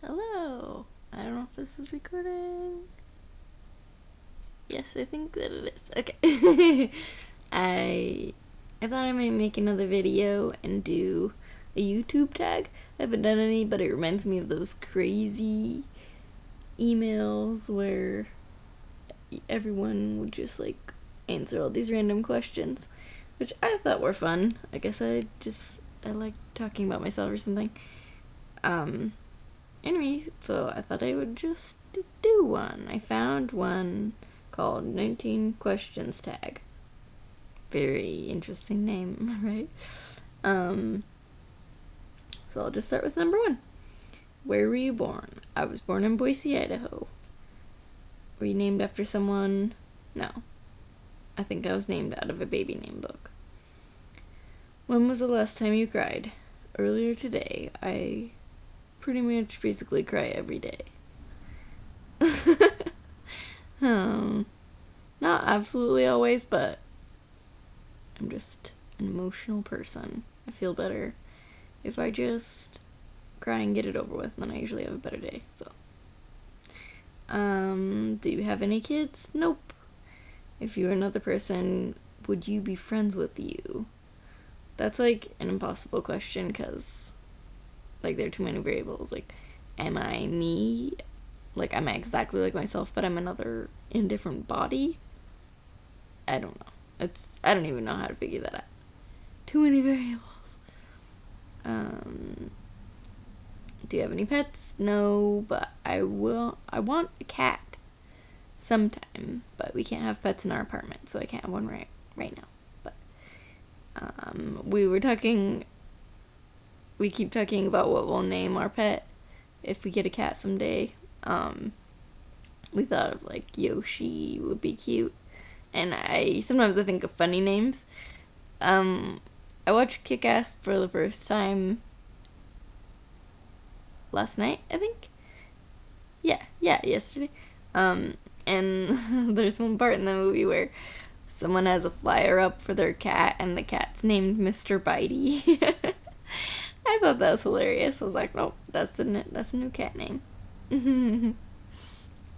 Hello. I don't know if this is recording. Yes, I think that it is. Okay. I I thought I might make another video and do a YouTube tag. I haven't done any, but it reminds me of those crazy emails where everyone would just like answer all these random questions, which I thought were fun. I guess I like talking about myself or something. Um Anyway, so I thought I would just do one. I found one called 19 Questions Tag. Very interesting name, right? Um, so I'll just start with number one. Where were you born? I was born in Boise, Idaho. Were you named after someone? No. I think I was named out of a baby name book. When was the last time you cried? Earlier today. I pretty much basically cry every day. um, Not absolutely always, but I'm just an emotional person. I feel better if I just cry and get it over with, then I usually have a better day. So, do you have any kids? Nope. If you were another person, would you be friends with you? That's like an impossible question because, like, there are too many variables. Like, am I me? Like, am I exactly like myself, but I'm another in a different body? I don't know. I don't even know how to figure that out. Too many variables. Do you have any pets? No, but I want a cat sometime, but we can't have pets in our apartment, so I can't have one right now. But we keep talking about what we'll name our pet if we get a cat someday. We thought of like Yoshi would be cute, and I sometimes I think of funny names. I watched Kick-Ass for the first time last night, I think. Yeah, yesterday. And there's one part in the movie where someone has a flyer up for their cat, and the cat's named Mr. Bitey. I thought that was hilarious. I was like, nope, that's a new cat name. Do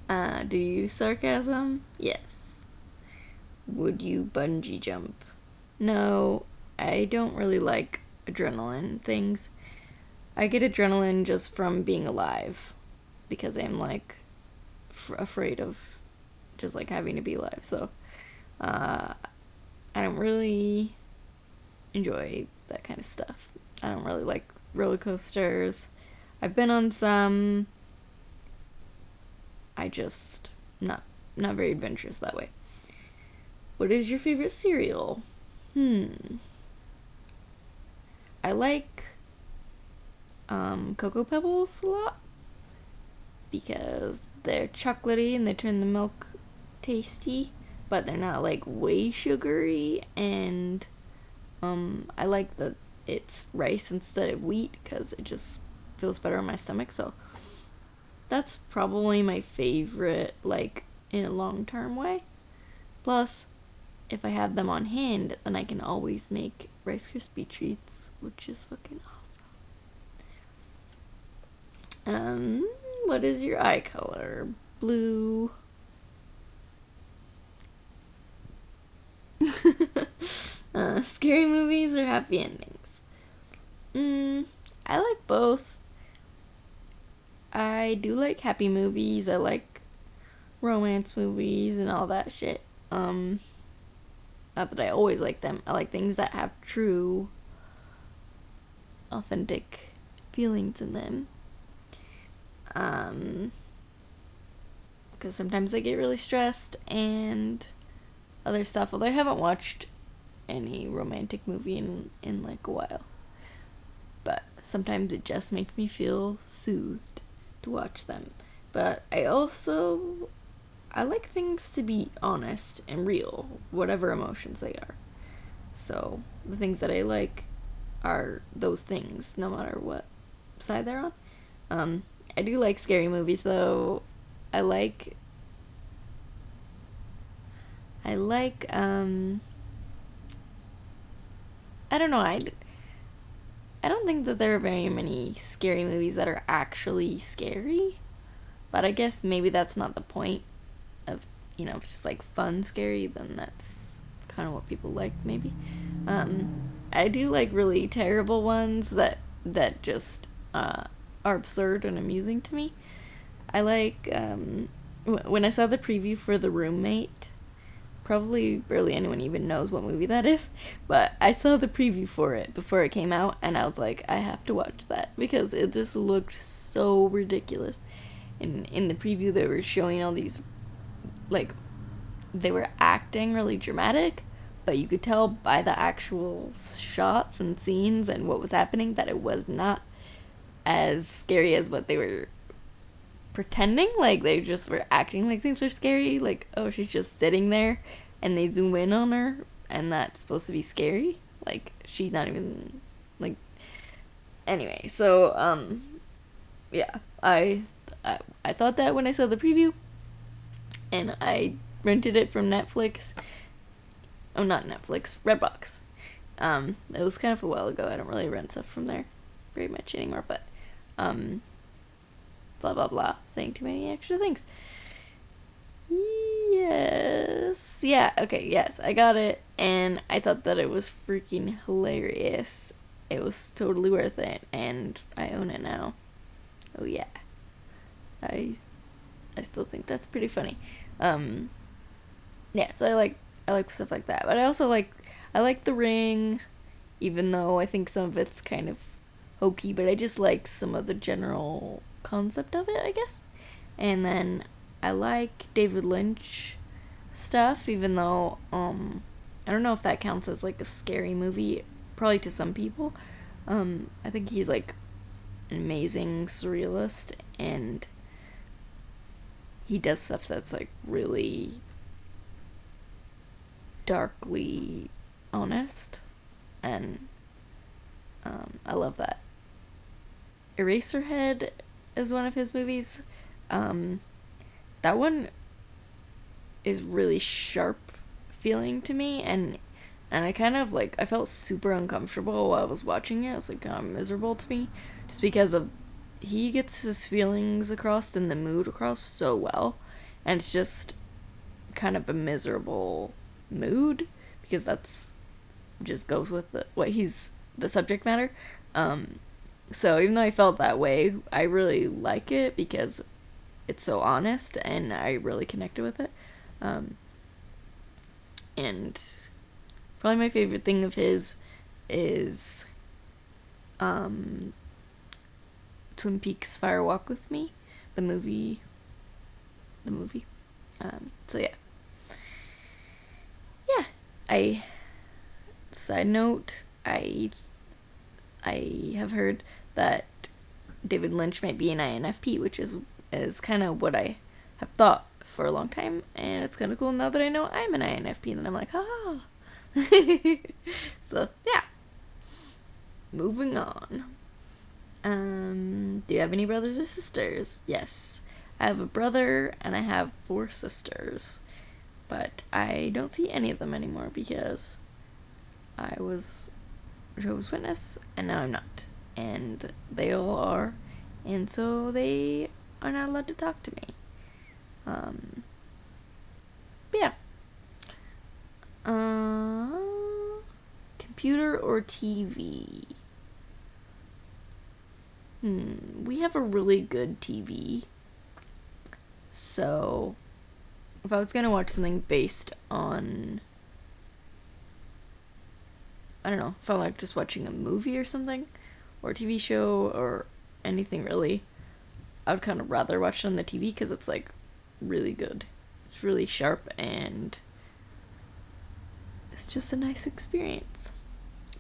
you use sarcasm? Yes. Would you bungee jump? No, I don't really like adrenaline things. I get adrenaline just from being alive because I'm like afraid of just like having to be alive. So, I don't really enjoy that kind of stuff. I don't really like roller coasters. I've been on some. I just not very adventurous that way. What is your favorite cereal? I like Cocoa Pebbles a lot because they're chocolatey and they turn the milk tasty, but they're not like way sugary. And I like that it's rice instead of wheat because it just feels better in my stomach. So that's probably my favorite, like in a long term way. Plus, if I have them on hand, then I can always make Rice Krispie treats, which is fucking awesome. What is your eye color? Blue. Scary movies or happy endings? I like both. I do like happy movies. I like romance movies and all that shit. Not that I always like them. I like things that have true, authentic feelings in them. Because sometimes I get really stressed and other stuff. Although I haven't watched any romantic movie in like a while. But sometimes it just makes me feel soothed to watch them. But I like things to be honest and real, whatever emotions they are. So the things that I like are those things, no matter what side they're on. I do like scary movies though. I like I don't know. I I don't think that there are very many scary movies that are actually scary, but I guess maybe that's not the point of, if it's just like fun scary, then that's kind of what people like, maybe. I do like really terrible ones that just are absurd and amusing to me. I like when I saw the preview for The Roommate. Probably barely anyone even knows what movie that is, but I saw the preview for it before it came out, and I was like, I have to watch that because it just looked so ridiculous. In the preview, they were showing all these, like, they were acting really dramatic, but you could tell by the actual shots and scenes and what was happening that it was not as scary as what they were pretending. Like, they just were acting like things are scary, like, oh, she's just sitting there, and they zoom in on her, and that's supposed to be scary. Like, she's not even, like, anyway. So yeah, I thought that when I saw the preview, and I rented it from Netflix. Oh, not Netflix, Redbox. It was kind of a while ago. I don't really rent stuff from there very much anymore, but blah blah blah, saying too many extra things. Yes. Yeah, okay, yes, I got it, and I thought that it was freaking hilarious. It was totally worth it, and I own it now. Oh yeah. I I still think that's pretty funny. Yeah, so I like stuff like that. But I like The Ring, even though I think some of it's kind of hokey, but I just like some of the general concept of it, I guess. And then I like David Lynch stuff, even though I don't know if that counts as like a scary movie, probably to some people. I think he's like an amazing surrealist, and he does stuff that's like really darkly honest, and I love that. Eraserhead is one of his movies. That one is really sharp feeling to me, and I kind of like, I felt super uncomfortable while I was watching it. It was like kind of miserable to me, just because of, he gets his feelings across and the mood across so well, and it's just kind of a miserable mood because that's just goes with what he's, the subject matter. So even though I felt that way, I really like it because it's so honest and I really connected with it. And probably my favorite thing of his is Twin Peaks Fire Walk with Me, the movie. So yeah. Yeah. I Side note, I have heard that David Lynch might be an INFP, which is kind of what I have thought for a long time, and it's kind of cool now that I know I'm an INFP, and then I'm like, ah. So yeah. Moving on. Do you have any brothers or sisters? Yes. I have a brother and I have 4 sisters. But I don't see any of them anymore because I was Jehovah's Witness and now I'm not. And they all are. And so they are not allowed to talk to me. But yeah. Computer or TV? We have a really good TV. So, if I was gonna watch something based on, I don't know, if I'm like just watching a movie or something, or a TV show, or anything really, I would kind of rather watch it on the TV because it's like really good. It's really sharp and it's just a nice experience.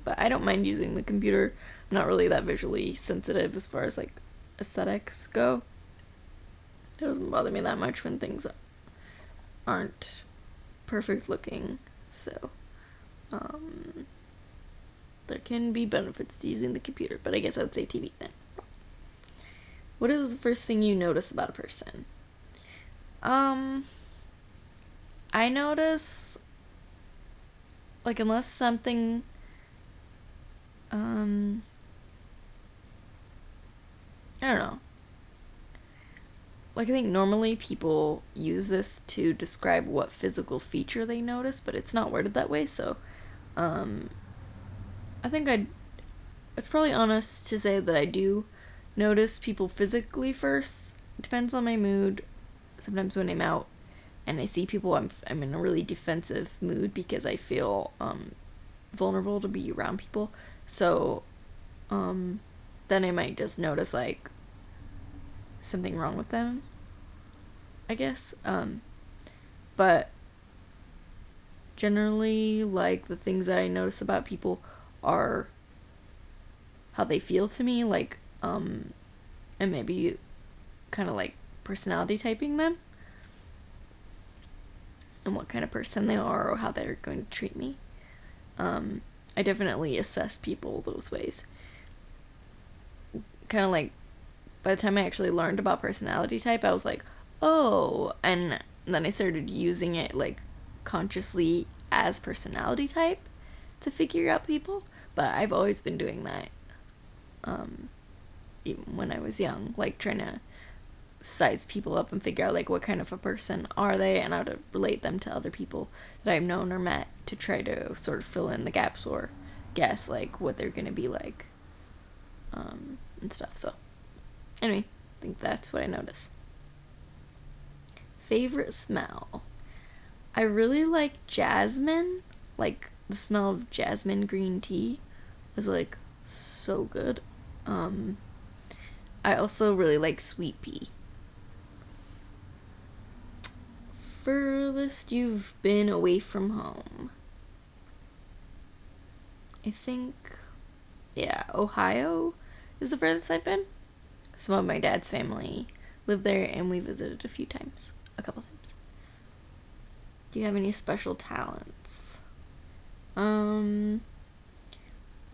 But I don't mind using the computer. I'm not really that visually sensitive as far as like aesthetics go. It doesn't bother me that much when things aren't perfect looking. So, there can be benefits to using the computer, but I guess I would say TV then. What is the first thing you notice about a person? I notice, like, unless something, I don't know. Like, I think normally people use this to describe what physical feature they notice, but it's not worded that way, so, um, I think it's probably honest to say that I do notice people physically first. It depends on my mood. Sometimes when I'm out and I see people, I'm in a really defensive mood because I feel, vulnerable to be around people. So, um, then I might just notice, like, something wrong with them, I guess. But generally, like, the things that I notice about people are how they feel to me, like, and maybe kind of like personality typing them and what kind of person they are or how they're going to treat me. I definitely assess people those ways. Kind of like by the time I actually learned about personality type, I was like, oh, and then I started using it like consciously as personality type to figure out people. But I've always been doing that, even when I was young, like trying to size people up and figure out like what kind of a person are they and how to relate them to other people that I've known or met to try to sort of fill in the gaps or guess like what they're gonna be like, and stuff. So anyway, I think that's what I notice. Favorite smell. I really like jasmine. Like the smell of jasmine green tea is like so good. I also really like sweet pea. Furthest you've been away from home. I think, yeah, Ohio is the furthest I've been. Some of my dad's family lived there and we visited a couple times. Do you have any special talents? I'm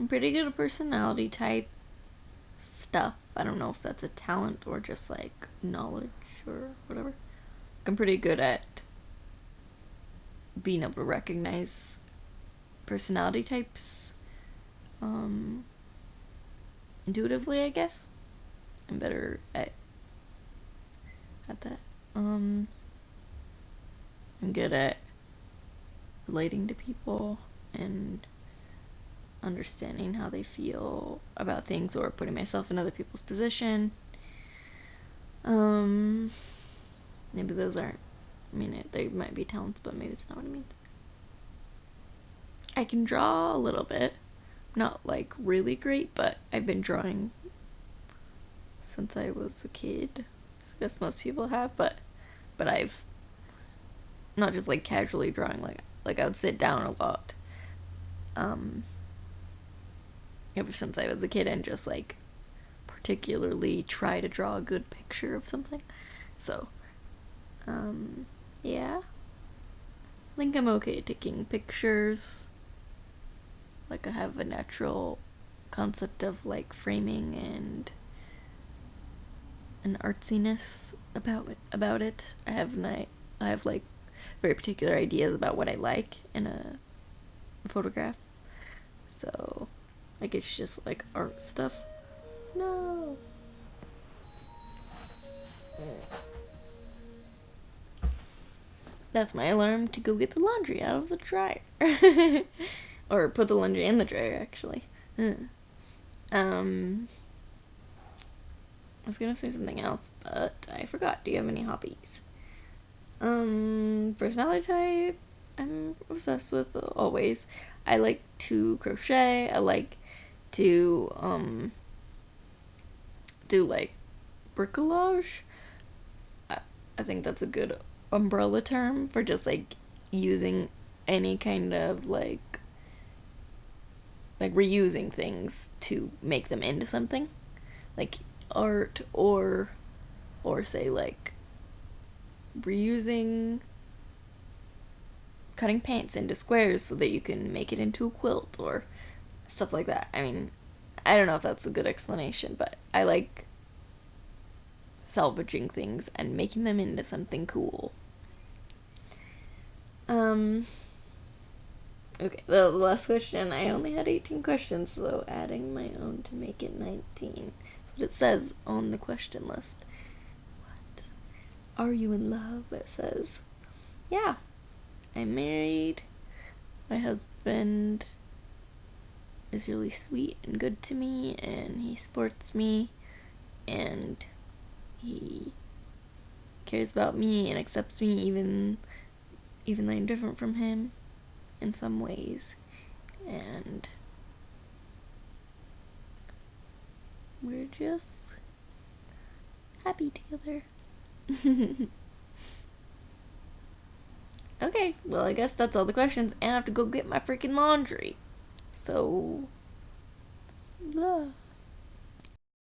pretty good at personality type stuff. I don't know if that's a talent or just like knowledge or whatever. I'm pretty good at being able to recognize personality types, intuitively, I guess. I'm better at that. I'm good at relating to people and understanding how they feel about things or putting myself in other people's position. Maybe those aren't, I mean, they might be talents, but maybe it's not what it means. I can draw a little bit. Not like really great, but I've been drawing since I was a kid. I guess most people have, but I've not just like casually drawing, like I would sit down a lot. Ever since I was a kid and just like particularly try to draw a good picture of something. So, yeah. I think I'm okay at taking pictures. Like I have a natural concept of like framing and an artsiness about it. I have like very particular ideas about what I like in a photograph. So, like it's just like art stuff. No. That's my alarm to go get the laundry out of the dryer. Or put the laundry in the dryer, actually. I was gonna say something else, but I forgot. Do you have any hobbies? Personality type, I'm obsessed with always. I like to crochet. I like to, do like bricolage. I think that's a good umbrella term for just like using any kind of like reusing things to make them into something like art or say like reusing cutting pants into squares so that you can make it into a quilt or stuff like that. I mean, I don't know if that's a good explanation, but I like salvaging things and making them into something cool. Okay, the last question. I only had 18 questions, so adding my own to make it 19. That's what it says on the question list. What? Are you in love? It says. Yeah, I'm married. My husband is really sweet and good to me, and he supports me, and he cares about me and accepts me even though I'm different from him in some ways. And we're just happy together. Okay, well, I guess that's all the questions, and I have to go get my freaking laundry. So, blah.